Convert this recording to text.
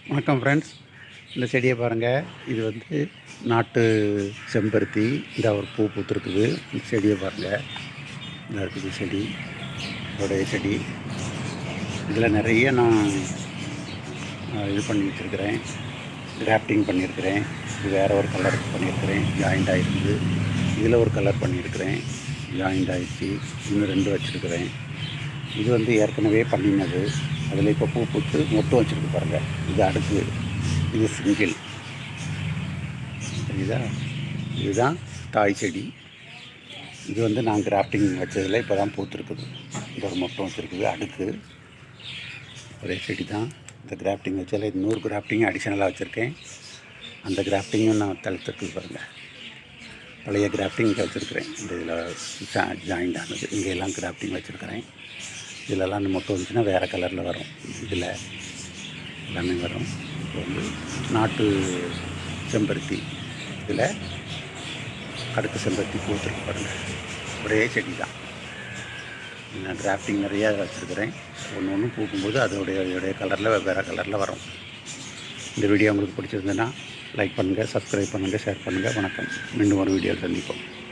வணக்கம் ஃப்ரெண்ட்ஸ். இந்த செடியை பாருங்கள். இது வந்து நாட்டு செம்பருத்தி. இந்த ஒரு பூ பூத்துருக்குது. இந்த செடியை பாருங்கள். இந்த இருக்குது செடி, இதோடைய செடி. இதில் நிறைய நான் இது பண்ணி வச்சுருக்கிறேன், கிராஃப்டிங் பண்ணியிருக்கிறேன். இது வேறு ஒரு கலர் பண்ணியிருக்கிறேன், ஜாயிண்ட் ஆகிருக்குது. இதில் ஒரு கலர் பண்ணியிருக்கிறேன், ஜாயிண்ட் ஆகிடுச்சு. இன்னும் 2 வச்சுருக்கிறேன். இது வந்து ஏற்கனவே பண்ணினது. அதில் இப்போ பூ பூத்து மொட்டும் வச்சுருக்கு பாருங்கள். இது அடுக்கு, இது சிங்கிள். சரிதா? இதுதான் தாய் செடி. இது வந்து நான் கிராஃப்டிங் வச்சதில் இப்போ தான் பூத்துருக்குது. இந்த ஒரு மொட்டும் வச்சுருக்குது. அடுக்கு ஒரே செடி தான். இந்த கிராஃப்டிங் வச்சதில் இன்னொரு கிராஃப்டிங் அடிஷ்னலாக வச்சுருக்கேன். அந்த கிராஃப்டிங்கும் நான் தடுத்துருக்கு பாருங்கள். பழைய கிராஃப்டிங் வச்சுருக்கிறேன். இந்த இதில் ஜாயிண்ட் ஆனது. இங்கே எல்லாம் கிராஃப்டிங் வச்சுருக்கிறேன். இதிலெல்லாம் அந்த மொட்டை வந்துச்சுன்னா வேறு கலரில் வரும். இதில் எல்லாமே வரும். இப்போ வந்து நாட்டு செம்பருத்தி. இதில் அடுக்கு செம்பருத்தி பூத்துருக்கு பாருங்கள். ஒரே செடி தான். நான் கிராஃப்டிங் நிறையா வச்சுருக்கிறேன். ஒன்று பூக்கும்போது அதோடைய கலரில் வேறு கலரில் வரும். இந்த வீடியோ உங்களுக்கு பிடிச்சிருந்ததுன்னா லைக் பண்ணுங்கள், சப்ஸ்கிரைப் பண்ணுங்கள், ஷேர் பண்ணுங்கள். வணக்கம். மீண்டும் ஒரு வீடியோவில் சந்திப்போம்.